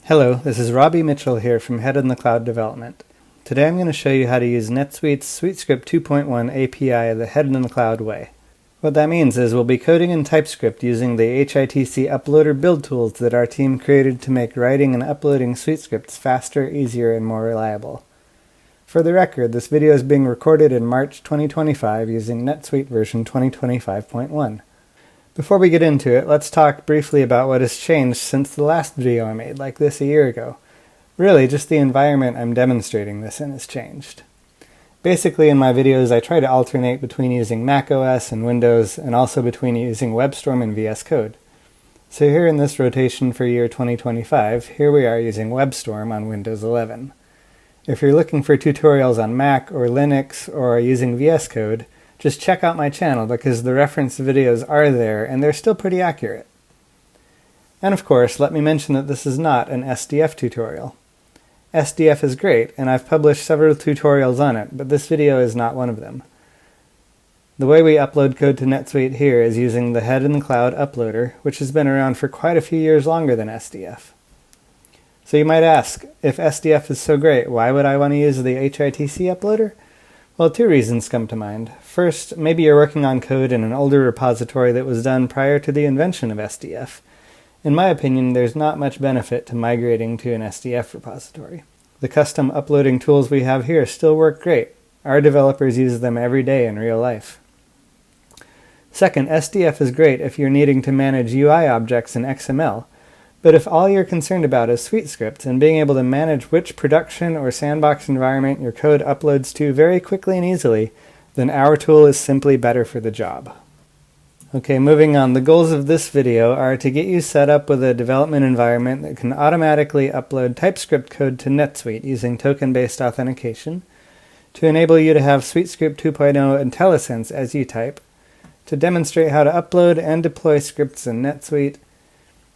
Hello, this is Robbie Mitchell here from Head in the Cloud Development. Today I'm going to show you how to use NetSuite's SuiteScript 2.1 API the Head in the Cloud way. What that means is we'll be coding in TypeScript using the HITC uploader build tools that our team created to make writing and uploading SuiteScripts faster, easier, and more reliable. For the record, this video is being recorded in March 2025 using NetSuite version 2025.1. Before we get into it, let's talk briefly about what has changed since the last video I made, like this a year ago. Really, just the environment I'm demonstrating this in has changed. Basically, in my videos, I try to alternate between using macOS and Windows, and also between using WebStorm and VS Code. So here in this rotation for year 2025, here we are using WebStorm on Windows 11. If you're looking for tutorials on Mac or Linux or using VS Code, just check out my channel because the reference videos are there and they're still pretty accurate. And of course, let me mention that this is not an SDF tutorial. SDF is great, and I've published several tutorials on it, but this video is not one of them. The way we upload code to NetSuite here is using the Head in the Cloud uploader, which has been around for quite a few years longer than SDF. So you might ask, if SDF is so great, why would I want to use the HITC uploader? Well, two reasons come to mind. First, maybe you're working on code in an older repository that was done prior to the invention of SDF. In my opinion, there's not much benefit to migrating to an SDF repository. The custom uploading tools we have here still work great. Our developers use them every day in real life. Second, SDF is great if you're needing to manage UI objects in XML. But if all you're concerned about is SuiteScript and being able to manage which production or sandbox environment your code uploads to very quickly and easily, then our tool is simply better for the job. Okay, moving on. The goals of this video are to get you set up with a development environment that can automatically upload TypeScript code to NetSuite using token-based authentication, to enable you to have SuiteScript 2.0 IntelliSense as you type, to demonstrate how to upload and deploy scripts in NetSuite,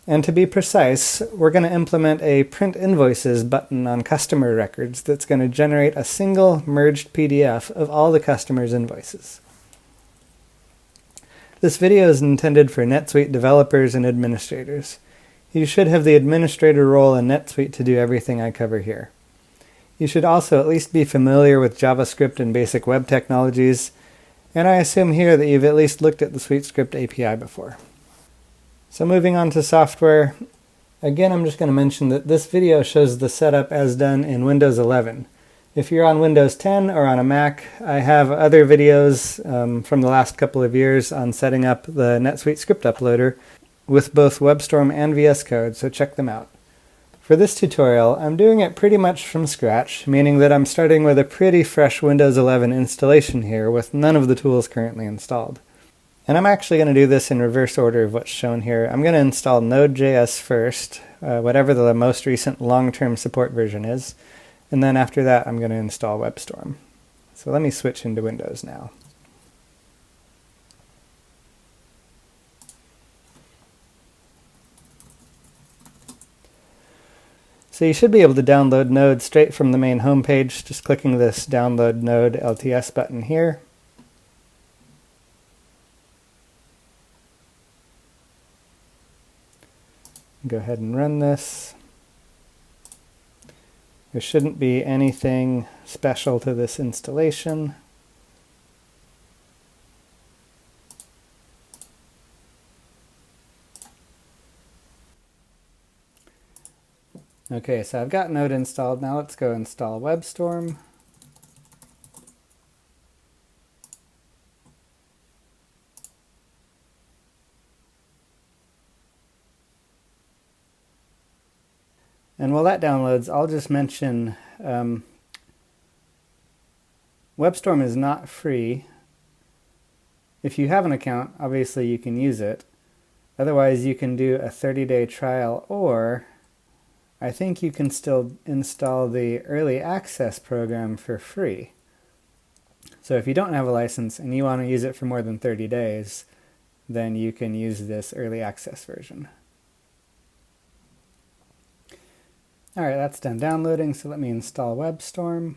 and to be precise, we're going to implement a Print Invoices button on customer records that's going to generate a single merged PDF of all the customer's invoices. This video is intended for NetSuite developers and administrators. You should have the administrator role in NetSuite to do everything I cover here. You should also at least be familiar with JavaScript and basic web technologies, and I assume here that you've at least looked at the SuiteScript API before. So moving on to software, again I'm just going to mention that this video shows the setup as done in Windows 11. If you're on Windows 10 or on a Mac, I have other videos from the last couple of years on setting up the NetSuite script uploader with both WebStorm and VS Code, so check them out. For this tutorial, I'm doing it pretty much from scratch, meaning that I'm starting with a pretty fresh Windows 11 installation here with none of the tools currently installed. And I'm actually going to do this in reverse order of what's shown here. I'm going to install Node.js first, whatever the most recent long-term support version is, and then after that I'm going to install WebStorm. So let me switch into Windows now. So you should be able to download Node straight from the main homepage, just clicking this Download Node LTS button here. Go ahead and run this. There shouldn't be anything special to this installation. Okay, so I've got Node installed. Now let's go install WebStorm. And while that downloads, I'll just mention WebStorm is not free. If you have an account, obviously you can use it. Otherwise, you can do a 30-day trial, or I think you can still install the early access program for free. So if you don't have a license and you want to use it for more than 30 days, then you can use this early access version. Alright, that's done downloading, so let me install WebStorm.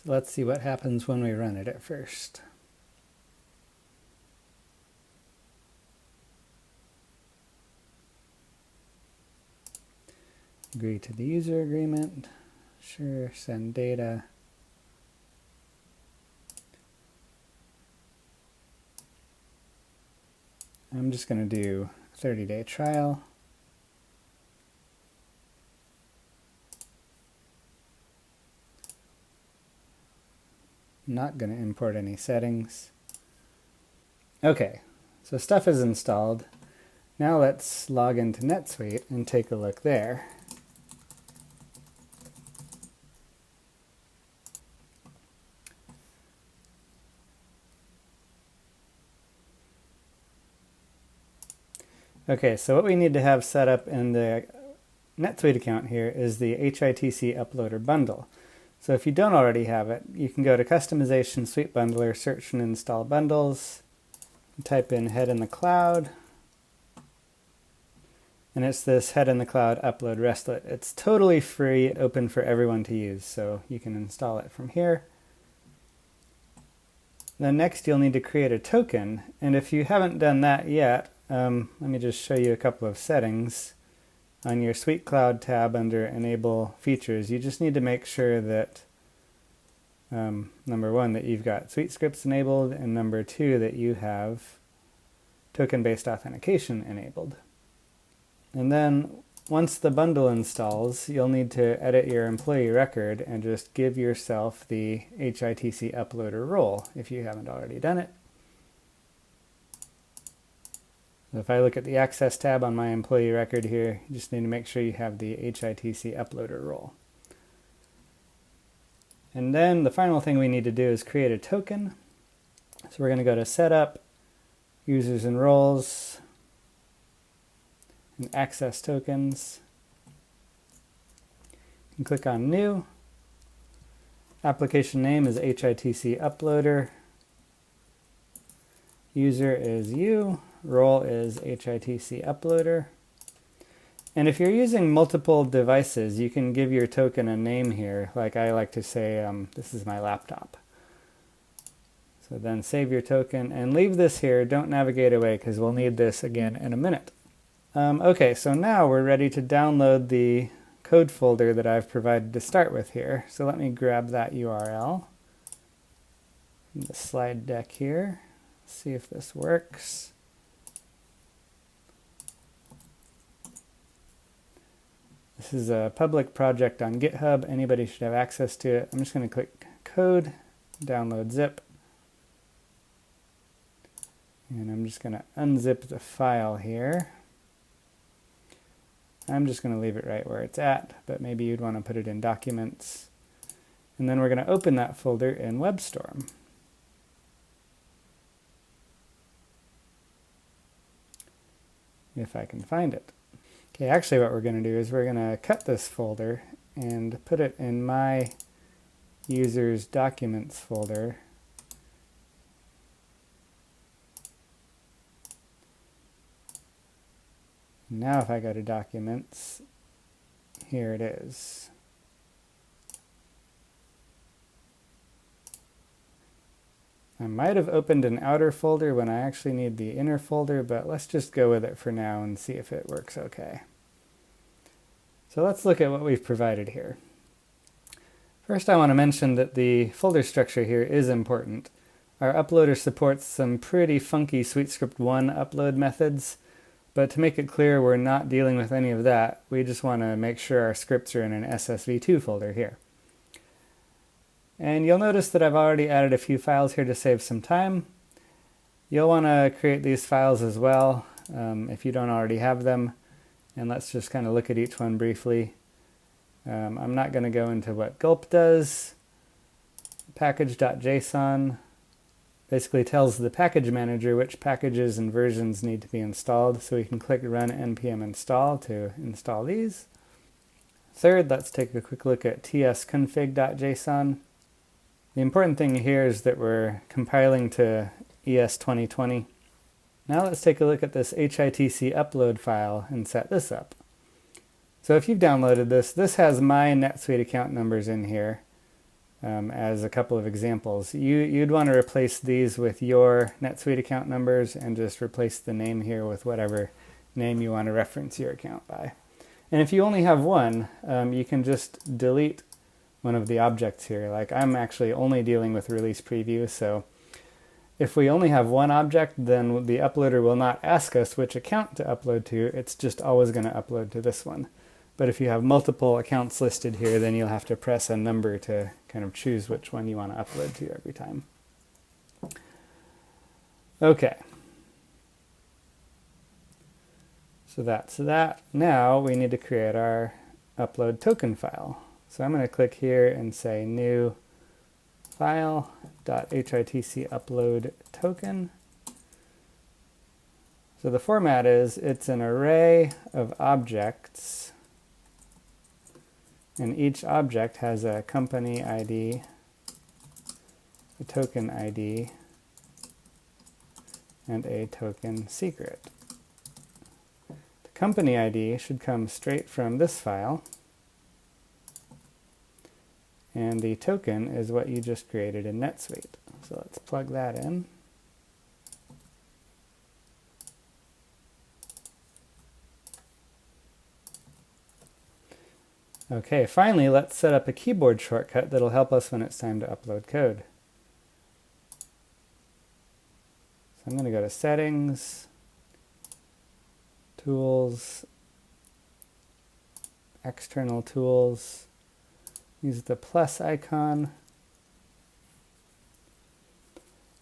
So let's see what happens when we run it at first. Agree to the user agreement. Sure, send data. I'm just going to do a 30-day trial. I'm not going to import any settings. Okay, so stuff is installed. Now let's log into NetSuite and take a look there. Okay, so what we need to have set up in the NetSuite account here is the HITC Uploader bundle. So if you don't already have it, you can go to Customization, Suite Bundler, search and install bundles, type in Head in the Cloud, and it's this Head in the Cloud Upload RESTlet. It's totally free, open for everyone to use, so you can install it from here. Then next you'll need to create a token, and if you haven't done that yet, let me just show you a couple of settings. On your Suite Cloud tab under Enable Features, you just need to make sure that number one, that you've got SuiteScripts enabled, and number two, that you have token-based authentication enabled. And then once the bundle installs, you'll need to edit your employee record and just give yourself the HITC uploader role if you haven't already done it. If I look at the Access tab on my employee record here, you just need to make sure you have the HITC uploader role. And then the final thing we need to do is create a token. So we're going to go to Setup, Users and Roles, and Access Tokens. And click on New. Application name is HITC Uploader. User is you. Role is HITC Uploader. And if you're using multiple devices, you can give your token a name here. Like I like to say, this is my laptop. So then save your token and leave this here. Don't navigate away because we'll need this again in a minute. Okay, so now we're ready to download the code folder that I've provided to start with here. So let me grab that URL from the slide deck here. See if this works. This is a public project on GitHub. Anybody should have access to it. I'm just going to click Code, Download Zip. And I'm just going to unzip the file here. I'm just going to leave it right where it's at, but maybe you'd want to put it in Documents. And then we're going to open that folder in WebStorm. If I can find it. Okay, actually what we're going to do is we're going to cut this folder and put it in my users documents folder. Now if I go to documents, here it is. I might have opened an outer folder when I actually need the inner folder, but let's just go with it for now and see if it works okay. So let's look at what we've provided here. First, I want to mention that the folder structure here is important. Our uploader supports some pretty funky SuiteScript 1 upload methods, but to make it clear we're not dealing with any of that. We just want to make sure our scripts are in an SSV2 folder here. And you'll notice that I've already added a few files here to save some time. You'll want to create these files as well if you don't already have them. And let's just kind of look at each one briefly. I'm not going to go into what gulp does. Package.json basically tells the package manager which packages and versions need to be installed, so we can click Run npm install to install these. Third, let's take a quick look at tsconfig.json. The important thing here is that we're compiling to ES 2020. Now let's take a look at this HITC upload file and set this up. So if you've downloaded this, this has my NetSuite account numbers in here. as a couple of examples. You'd want to replace these with your NetSuite account numbers and just replace the name here with whatever name you want to reference your account by. And if you only have one, you can just delete one of the objects here. Like I'm actually only dealing with release preview, so if we only have one object, then the uploader will not ask us which account to upload to. It's just always going to upload to this one. But if you have multiple accounts listed here, then you'll have to press a number to kind of choose which one you want to upload to every time. Okay. So that's that. Now we need to create our upload token file. So I'm going to click here and say new file.hitc upload token. So the format is it's an array of objects, and each object has a company ID, a token ID, and a token secret. The company ID should come straight from this file, and the token is what you just created in NetSuite. So let's plug that in. Okay, finally, let's set up a keyboard shortcut that'll help us when it's time to upload code. So I'm going to go to Settings, Tools, External Tools, use the plus icon.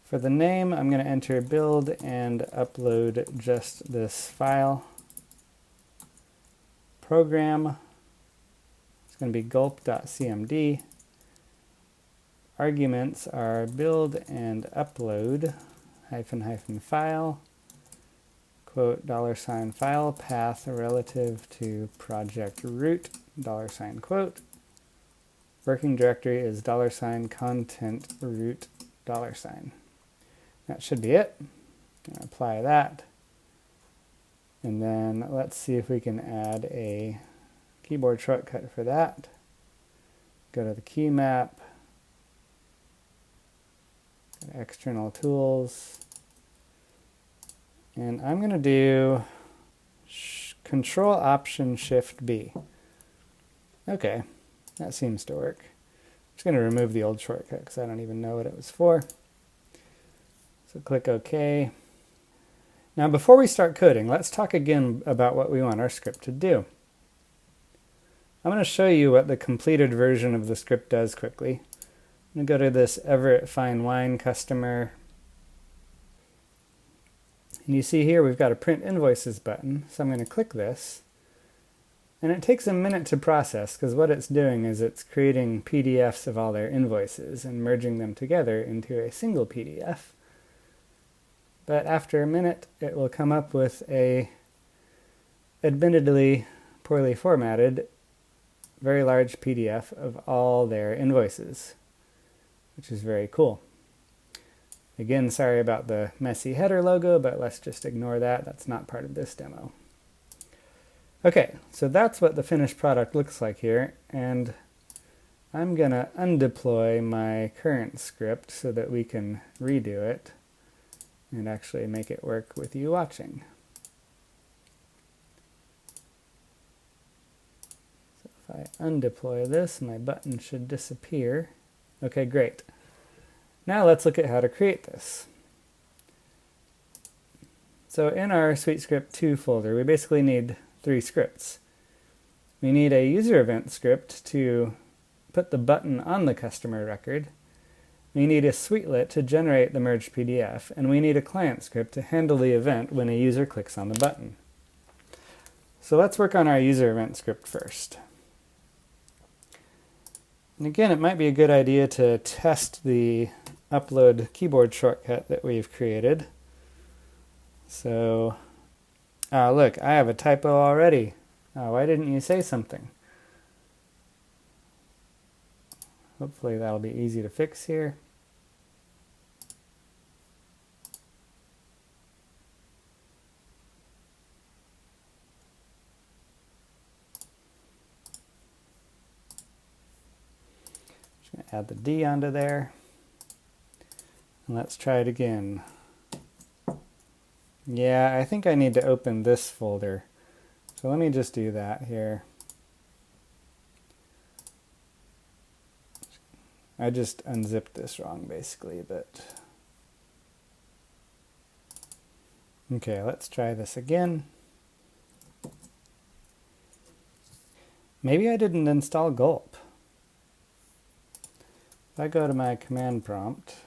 For the name, I'm going to enter build and upload just this file. Program, it's going to be gulp.cmd. Arguments are build and upload --file, quote, $file path relative to project root, $quote. Working directory is $content root $. That should be it. Apply that. And then let's see if we can add a keyboard shortcut for that. Go to the key map, go to external tools, and I'm going to do Control Option Shift B. Okay, that seems to work. I'm just going to remove the old shortcut because I don't even know what it was for. So click OK. Now before we start coding, let's talk again about what we want our script to do. I'm going to show you what the completed version of the script does quickly. I'm going to go to this Everett Fine Wine customer. And you see here we've got a Print Invoices button. So I'm going to click this. And it takes a minute to process because what it's doing is it's creating PDFs of all their invoices and merging them together into a single PDF. But after a minute, it will come up with a admittedly poorly formatted, very large PDF of all their invoices, which is very cool. Again, sorry about the messy header logo, but let's just ignore that. That's not part of this demo. Okay, so that's what the finished product looks like here, and I'm going to undeploy my current script so that we can redo it and actually make it work with you watching. So if I undeploy this, my button should disappear. Okay, great. Now let's look at how to create this. So in our SuiteScript 2 folder, we basically need 3 scripts. We need a user event script to put the button on the customer record. We need a Suitelet to generate the merged PDF, and we need a client script to handle the event when a user clicks on the button. So let's work on our user event script first. And again, it might be a good idea to test the upload keyboard shortcut that we've created. So, look, I have a typo already. Why didn't you say something? Hopefully that'll be easy to fix here. Just going Add the D onto there. And let's try it again. Yeah, I think I need to open this folder. So let me just do that here. I just unzipped this wrong basically, but okay, let's try this again. Maybe I didn't install gulp. If I go to my command prompt.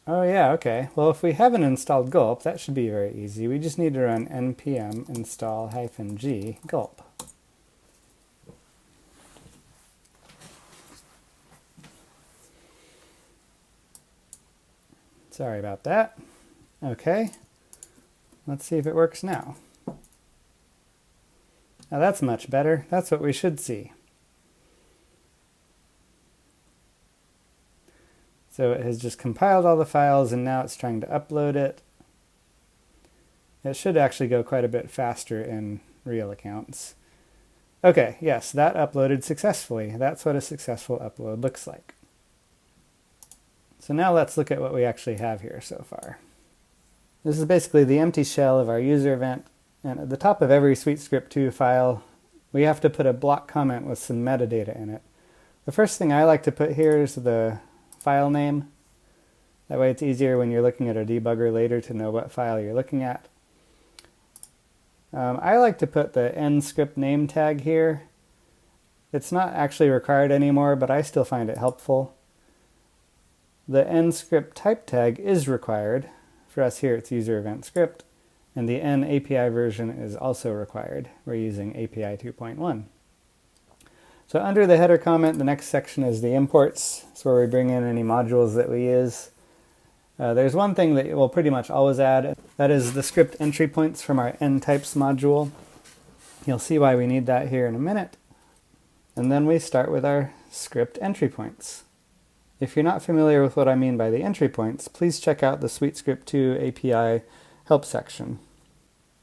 Oh yeah, okay. Well, if we haven't installed gulp, that should be very easy. We just need to run npm install -g gulp. Sorry about that. Okay, let's see if it works now. Now that's much better. That's what we should see. So it has just compiled all the files and now it's trying to upload it. It should actually go quite a bit faster in real accounts. Okay, yes, that uploaded successfully. That's what a successful upload looks like. So now let's look at what we actually have here so far. This is basically the empty shell of our user event. And at the top of every SuiteScript 2 file, we have to put a block comment with some metadata in it. The first thing I like to put here is the file name. That way it's easier when you're looking at a debugger later to know what file you're looking at. I like to put the NScript name tag here. It's not actually required anymore, but I still find it helpful. The NScript type tag is required. For us here, it's user event script. And the N API version is also required. We're using API 2.1. So under the header comment, the next section is the imports. It's where we bring in any modules that we use. There's one thing that we'll pretty much always add. That is the script entry points from our ntypes module. You'll see why we need that here in a minute. And then we start with our script entry points. If you're not familiar with what I mean by the entry points, please check out the SuiteScript 2 API help section.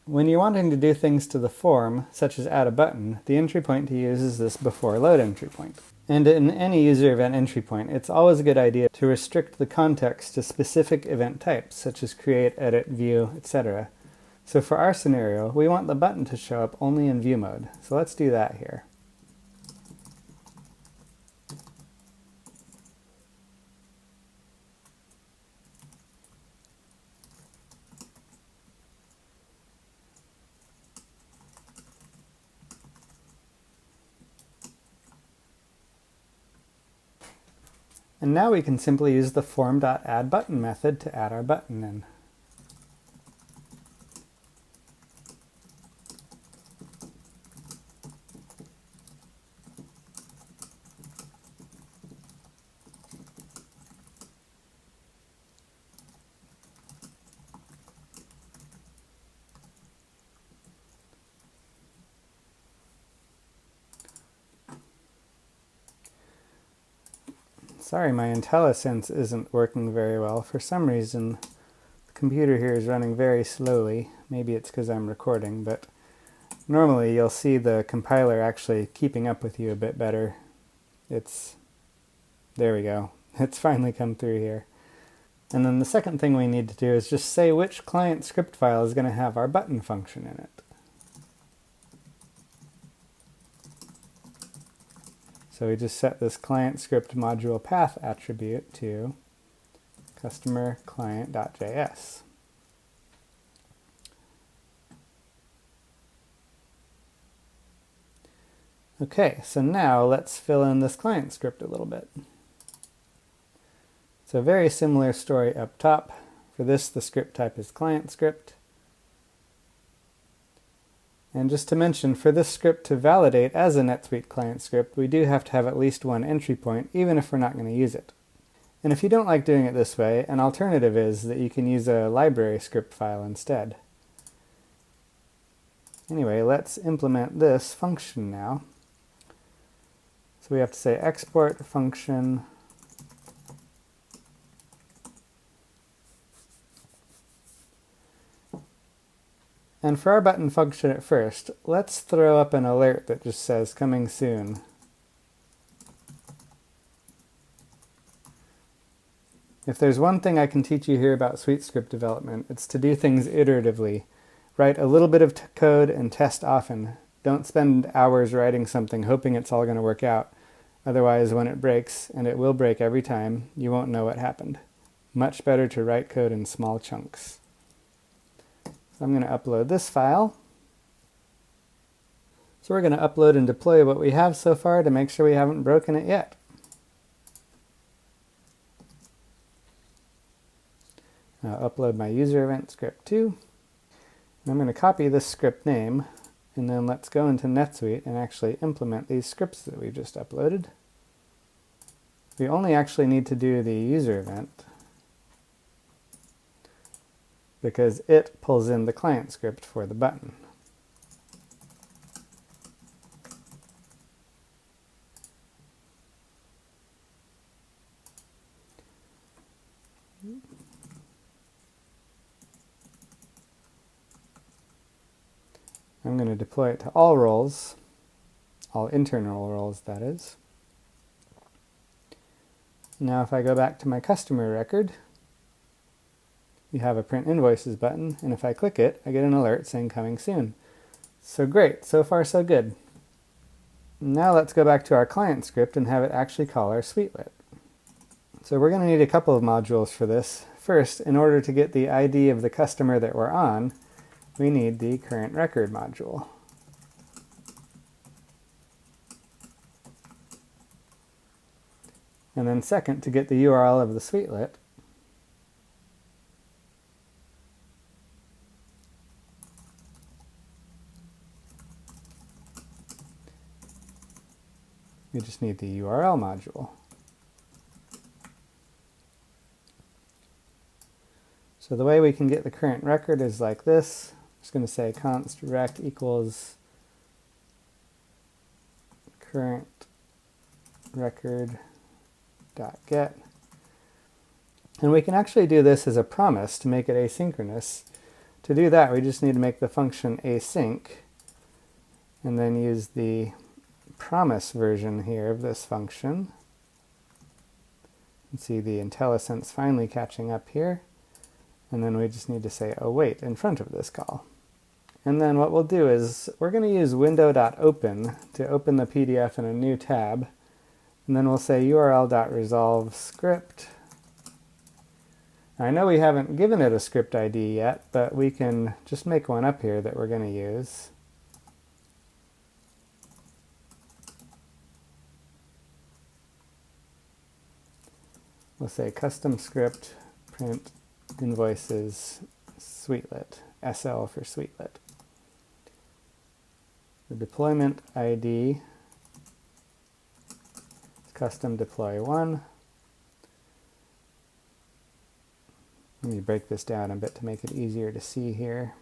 When you're wanting to do things to the form, such as add a button, the entry point to use is this before load entry point. And in any user event entry point, it's always a good idea to restrict the context to specific event types, such as create, edit, view, etc. So for our scenario, we want the button to show up only in view mode. So let's do that here. And now we can simply use the form.addButton method to add our button in. Sorry, my IntelliSense isn't working very well. For some reason, the computer here is running very slowly. Maybe it's because I'm recording, but normally you'll see the compiler actually keeping up with you a bit better. There we go. It's finally come through here. And then the second thing we need to do is just say which client script file is going to have our button function in it. So we just set this client script module path attribute to customer client.js. Okay, so now let's fill in this client script a little bit. So very similar story up top. For this, the script type is client script. And just to mention, for this script to validate as a NetSuite client script, we do have to have at least one entry point, even if we're not going to use it. And if you don't like doing it this way, an alternative is that you can use a library script file instead. Anyway, let's implement this function now. So we have to say export function And for our button function at first, let's throw up an alert that just says coming soon. If there's one thing I can teach you here about SuiteScript development, it's to do things iteratively. Write a little bit of code and test often. Don't spend hours writing something hoping it's all going to work out. Otherwise, when it breaks, and it will break every time, you won't know what happened. Much better to write code in small chunks. So I'm going to upload this file. So we're going to upload and deploy what we have so far to make sure we haven't broken it yet. I'll upload my user event script 2. And I'm going to copy this script name, and then let's go into NetSuite and actually implement these scripts that we just uploaded. We only actually need to do the user event because it pulls in the client script for the button. I'm going to deploy it to all roles, all internal roles that is. Now if I go back to my customer record, you have a Print Invoices button, and if I click it, I get an alert saying coming soon. So great, so far so good. Now let's go back to our client script and have it actually call our Suitelet. So we're going to need a couple of modules for this. First, in order to get the ID of the customer that we're on, we need the current record module. And then second, to get the URL of the Suitelet, we just need the URL module. So the way we can get the current record is like this. I'm just going to say const rect equals current record dot get. And we can actually do this as a promise to make it asynchronous. To do that, we just need to make the function async and then use the promise version here of this function. You can see the IntelliSense finally catching up here. And then we just need to say await in front of this call. And then what we'll do is we're going to use window.open to open the PDF in a new tab. And then we'll say url.resolve script. Now, I know we haven't given it a script ID yet, but we can just make one up here that we're going to use. We'll say custom script print invoices Suitelet, SL for Suitelet. The deployment ID is custom deploy 1. Let me break this down a bit to make it easier to see here.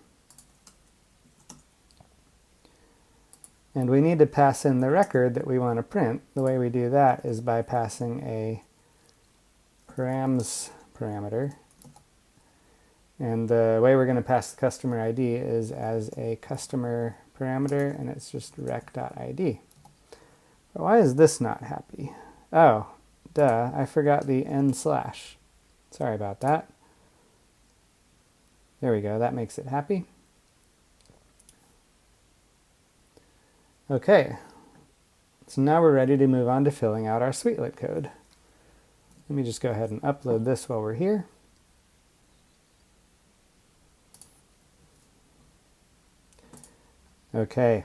And we need to pass in the record that we want to print. The way we do that is by passing a params parameter. And the way we're going to pass the customer ID is as a customer parameter, and it's just rec.id. But why is this not happy? Oh, duh, I forgot the n/. Sorry about that. There we go, that makes it happy. Okay, so now we're ready to move on to filling out our Suitelet code. Let me just go ahead and upload this while we're here. Okay,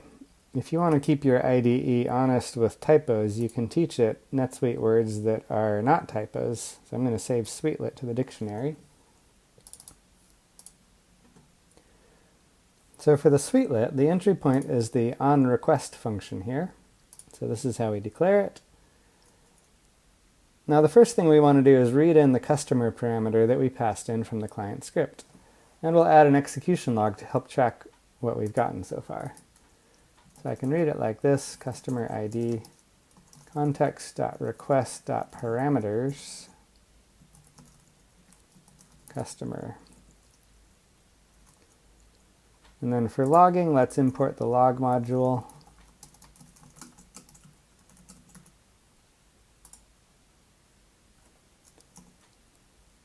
if you want to keep your IDE honest with typos, you can teach it NetSuite words that are not typos. So I'm going to save Suitelet to the dictionary. So for the Suitelet, the entry point is the onRequest function here. So this is how we declare it. Now the first thing we want to do is read in the customer parameter that we passed in from the client script. And we'll add an execution log to help track what we've gotten so far. So I can read it like this: customer ID context.request.parameters customer And then for logging, let's import the log module.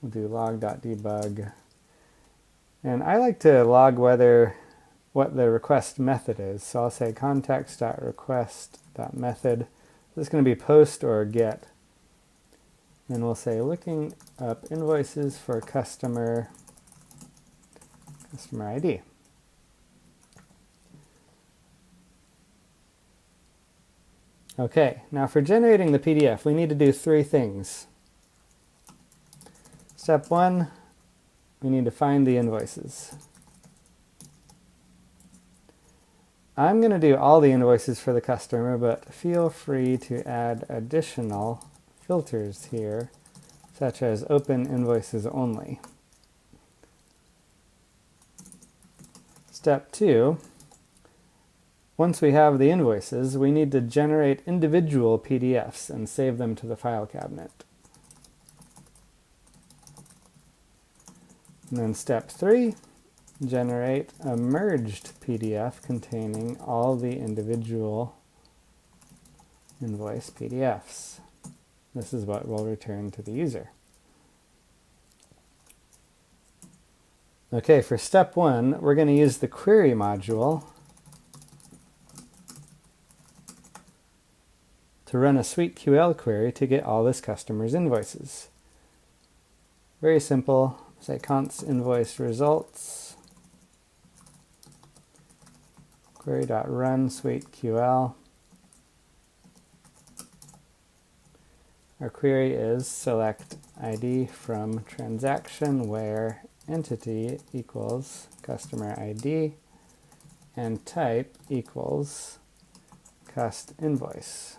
We'll do log.debug. And I like to log what the request method is. So I'll say context.request.method. This is going to be post or get. And we'll say looking up invoices for customer ID. Okay, now for generating the PDF, we need to do three things. Step one, we need to find the invoices. I'm going to do all the invoices for the customer, but feel free to add additional filters here, such as open invoices only. Step two, once we have the invoices, we need to generate individual PDFs and save them to the file cabinet. And then step three, generate a merged PDF containing all the individual invoice PDFs. This is what we'll return to the user. Okay, for step one, we're going to use the query module to run a SuiteQL query to get all this customer's invoices. Very simple. Say const invoice results query.run SuiteQL. Our query is select ID from transaction where entity equals customer ID and type equals cust invoice.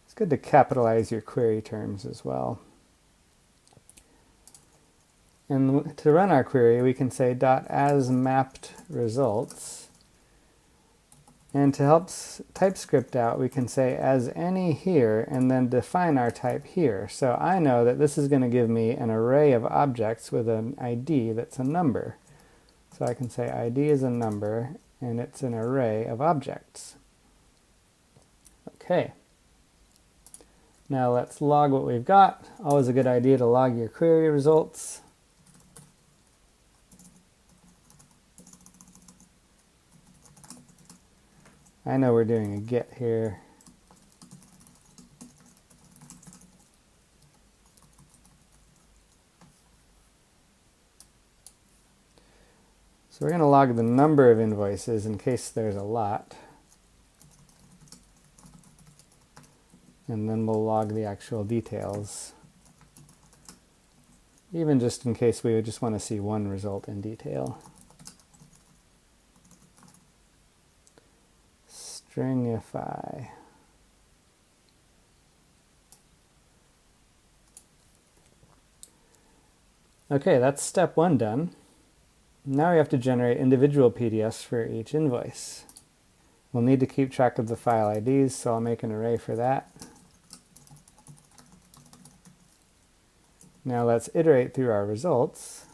It's good to capitalize your query terms as well. And to run our query, we can say .asMappedResults. And to help TypeScript out, we can say as any here, and then define our type here. So I know that this is going to give me an array of objects with an ID that's a number. So I can say ID is a number, and it's an array of objects. Okay. Now let's log what we've got. Always a good idea to log your query results. I know we're doing a get here. So we're going to log the number of invoices in case there's a lot. And then we'll log the actual details. Even just in case we just want to see one result in detail. Stringify. Okay, that's step one done. Now we have to generate individual PDFs for each invoice. We'll need to keep track of the file IDs, so I'll make an array for that. Now let's iterate through our results.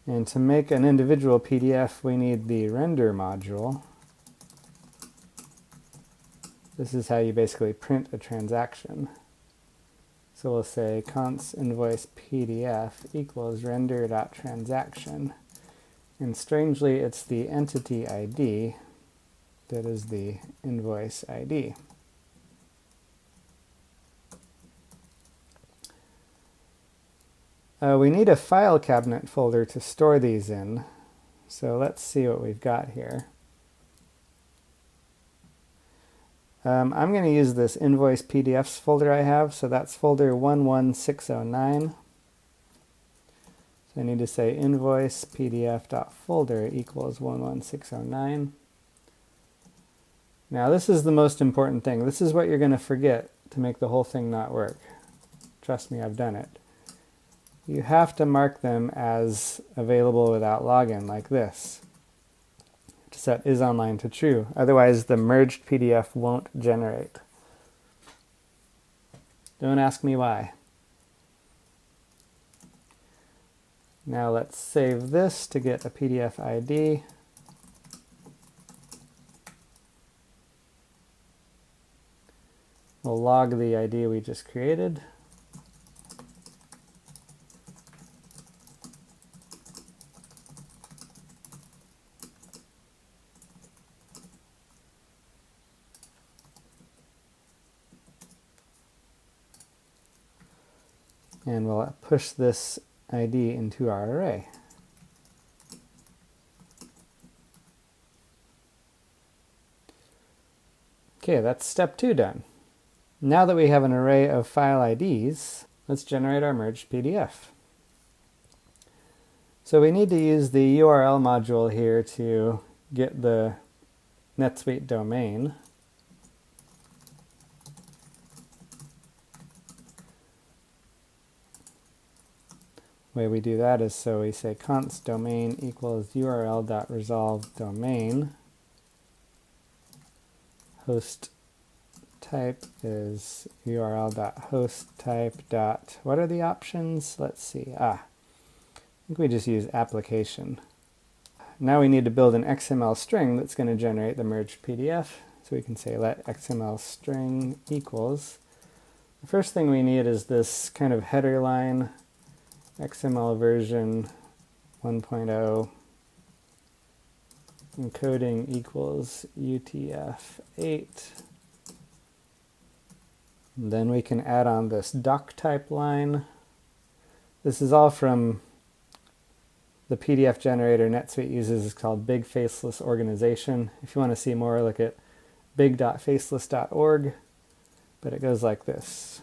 And to make an individual PDF, we need the render module. This is how you basically print a transaction. So we'll say const invoice PDF equals render.transaction. And strangely, it's the entity ID that is the invoice ID. We need a file cabinet folder to store these in. So let's see what we've got here. I'm going to use this invoice PDFs folder I have, so that's folder 11609. So I need to say invoice pdf.folder equals 11609. Now this is the most important thing. This is what you're going to forget to make the whole thing not work. Trust me, I've done it. You have to mark them as available without login, like this. To set isOnline to true. Otherwise, the merged PDF won't generate. Don't ask me why. Now let's save this to get a PDF ID. We'll log the ID we just created. And we'll push this ID into our array. Okay, that's step 2 done. Now that we have an array of file IDs, let's generate our merged PDF. So we need to use the URL module here to get the NetSuite domain. The way we do that is so we say const domain equals url.resolve domain. Host type is url.hosttype. What are the options? Let's see. I think we just use application. Now we need to build an XML string that's going to generate the merged PDF. So we can say let XML string equals. The first thing we need is this kind of header line, XML version 1.0 encoding equals UTF-8. Then we can add on this doc type line. This is all from the PDF generator NetSuite uses. It's called Big Faceless Organization. If you want to see more, look at big.faceless.org. But it goes like this.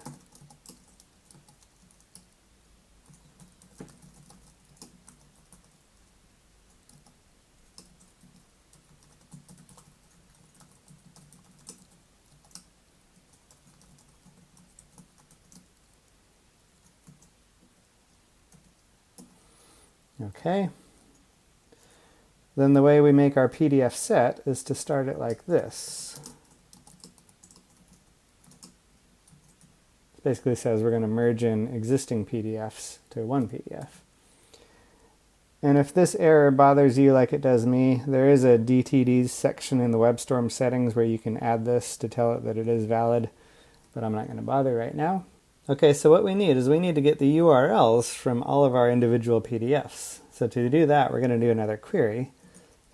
Okay. Then the way we make our PDF set is to start it like this. It basically says we're going to merge in existing PDFs to one PDF. And if this error bothers you like it does me, there is a DTD section in the WebStorm settings where you can add this to tell it that it is valid, but I'm not going to bother right now. Okay, so what we need is we need to get the URLs from all of our individual PDFs. So to do that, we're going to do another query.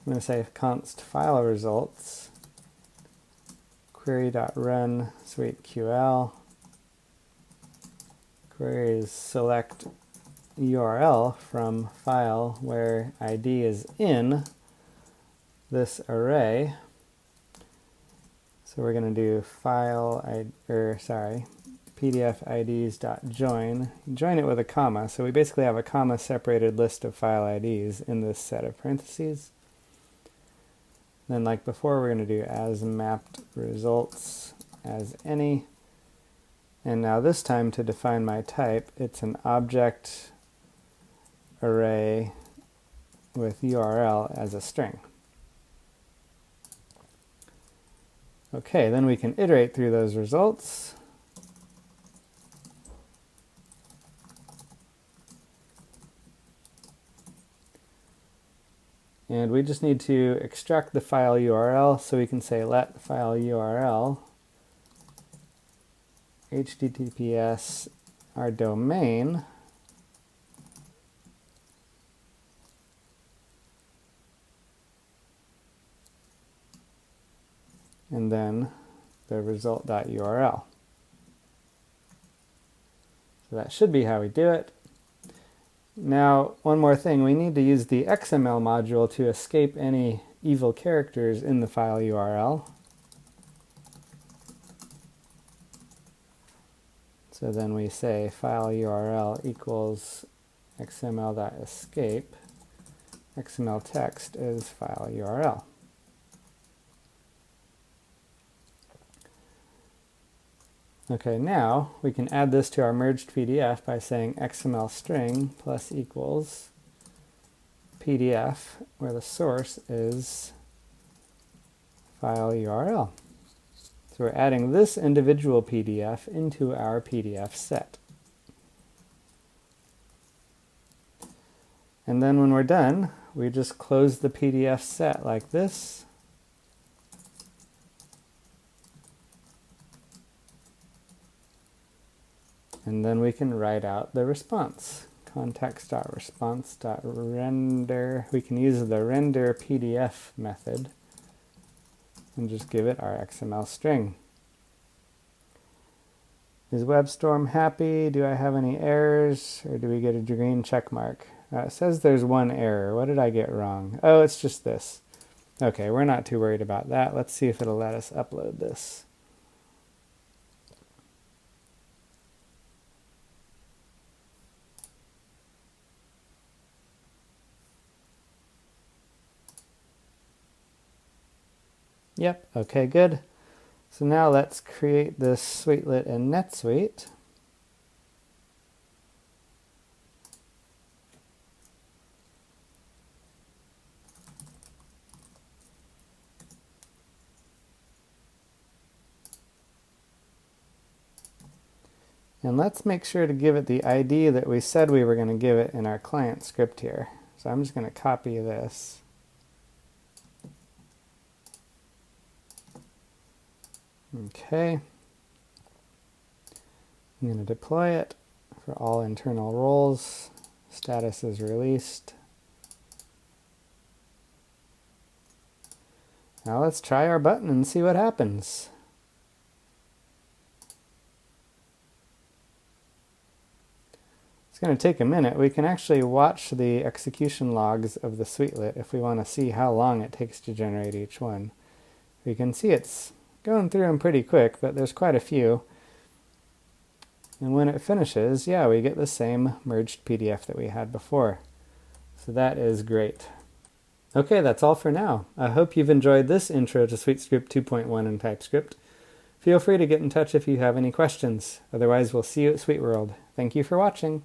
I'm going to say const file results query.run SuiteQL. Query is select URL from file where ID is in this array. So we're going to do PDF IDs.join. Join it with a comma. So we basically have a comma separated list of file IDs in this set of parentheses. Then like before, we're going to do as mapped results as any. And now this time to define my type, it's an object array with URL as a string. Okay, then we can iterate through those results. And we just need to extract the file URL, so we can say let file URL https our domain and then the result.url. So that should be how we do it. Now, one more thing, we need to use the XML module to escape any evil characters in the file URL. So then we say file URL equals xml.escape. XML text is file URL. Okay, now we can add this to our merged PDF by saying XML string plus equals PDF, where the source is file URL. So So we're adding this individual PDF into our PDF set. And then when we're done, we just close the PDF set like this. And then we can write out the response. Context.response.render. We can use the render PDF method and just give it our XML string. Is WebStorm happy? Do I have any errors? Or do we get a green check mark? It says there's one error. What did I get wrong? Oh, it's just this. Okay, we're not too worried about that. Let's see if it'll let us upload this. Yep, okay, good. So now let's create this Suitelet in NetSuite. And let's make sure to give it the ID that we said we were going to give it in our client script here. So I'm just going to copy this. Okay. I'm going to deploy it for all internal roles. Status is released. Now let's try our button and see what happens. It's going to take a minute. We can actually watch the execution logs of the Suitelet if we want to see how long it takes to generate each one. We can see it's going through them pretty quick, but there's quite a few. And when it finishes, yeah, we get the same merged PDF that we had before. So that is great. Okay, that's all for now. I hope you've enjoyed this intro to SuiteScript 2.1 in TypeScript. Feel free to get in touch if you have any questions. Otherwise, we'll see you at SuiteWorld. Thank you for watching.